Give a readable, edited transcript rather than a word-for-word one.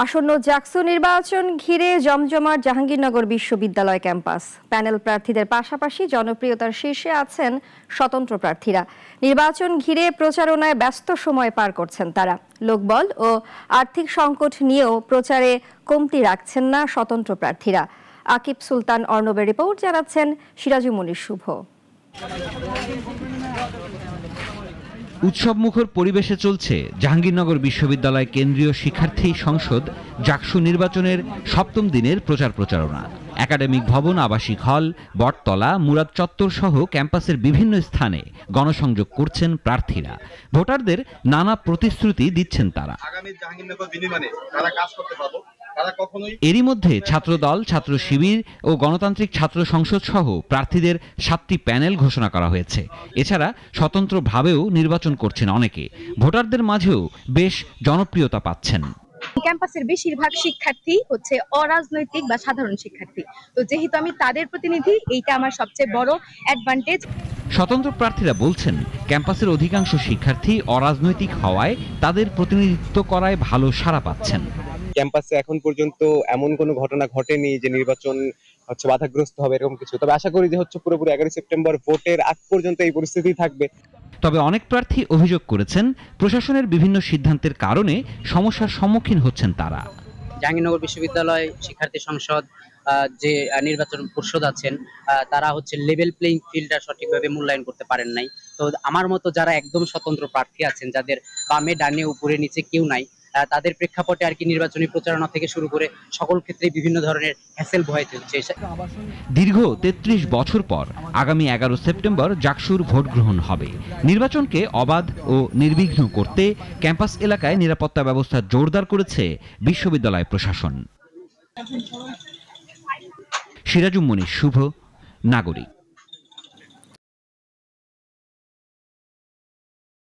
আসন্ন জাকসু নির্বাচন ঘিরে জমজমাট জাহাঙ্গীরনগর বিশ্ববিদ্যালয় ক্যাম্পাস। প্যানেল প্রার্থীদের পাশাপাশি জনপ্রিয়তার শীর্ষে আছেন স্বতন্ত্র প্রার্থীরা। নির্বাচন ঘিরে প্রচারণায় ব্যস্ত সময় পার করছেন তারা। লোকবল ও আর্থিক সংকট নিয়েও প্রচারে কমতি রাখছেন না স্বতন্ত্র প্রার্থীরা। আকিব সুলতান অর্ণবের রিপোর্ট, জানাচ্ছেন সিরাজুল মনির শুভ। উৎসবমুখর পরিবেশে চলছে জাহাঙ্গীরনগর বিশ্ববিদ্যালয় কেন্দ্রীয় শিক্ষার্থী সংসদ জাকসু নির্বাচনের সপ্তম দিনের প্রচারণা। একাডেমিক ভবন, আবাসিক হল, বটতলা, মুরাদ চত্বর সহ ক্যাম্পাসের বিভিন্ন স্থানে গণসংযোগ করছেন প্রার্থীরা। ভোটারদের নানা প্রতিশ্রুতি দিচ্ছেন তারা। এরই মধ্যে ছাত্রদল, ছাত্র শিবির ও গণতান্ত্রিক ছাত্র সংসদ সহ প্রার্থীদের 7টি প্যানেল ঘোষণা করা হয়েছে। এছাড়া স্বতন্ত্রভাবেও নির্বাচন করছেন অনেকে। ভোটারদের মাঝেও বেশ জনপ্রিয়তা পাচ্ছেন। ক্যাম্পাসের বেশিরভাগ শিক্ষার্থী হচ্ছে অরাজনৈতিক বা সাধারণ শিক্ষার্থী, তো যেহেতু আমি তাদের প্রতিনিধি, এইটা আমার সবচেয়ে বড় অ্যাডভান্টেজ। স্বতন্ত্র প্রার্থীরা বলছেন, ক্যাম্পাসের অধিকাংশ শিক্ষার্থী অরাজনৈতিক হওয়ায় তাদের প্রতিনিধিত্ব করায় ভালো সাড়া পাচ্ছেন। ক্যাম্পাসে এখন পর্যন্ত এমন কোনো ঘটনা ঘটেনি যে নির্বাচন বাধাগ্রস্ত হবে এরকম কিছু। তবে আশা করি যে পুরোপুরি 11 সেপ্টেম্বর ভোটের আগ পর্যন্ত এই পরিস্থিতি থাকবে। তবে অনেক প্রার্থী অভিযোগ করেছেন, প্রশাসনের বিভিন্ন সিদ্ধান্তের কারণে সমস্যার সম্মুখীন হচ্ছেন তারা। জাহাঙ্গীরনগর বিশ্ববিদ্যালয় শিক্ষার্থী সংসদ যে নির্বাচন পরিষদ আছেন, তারা লেভেল প্লেইং ফিল্ডটা সঠিকভাবে মূল্যায়ন করতে পারেন নাই। তো আমার মতো যারা একদম স্বতন্ত্র প্রার্থী আছেন, যাদের বামে ডানে উপরে নিচে কেউ নাই, তাদের প্রেক্ষাপটে নির্বাচনী প্রচারণা থেকে শুরু করে সকল ক্ষেত্রে বিভিন্ন ধরনের হ্যাসেল ভয় চলছে। দীর্ঘ 33 বছর পর আগামী 11 সেপ্টেম্বর জাকসুর ভোট গ্রহণ হবে। নির্বাচনকে অবাধ ও নির্বিঘ্ন করতে ক্যাম্পাস এলাকায় নিরাপত্তা ব্যবস্থা জোরদার করেছে বিশ্ববিদ্যালয় প্রশাসন। সিরাজুল মনির শুভ, নাগরিক।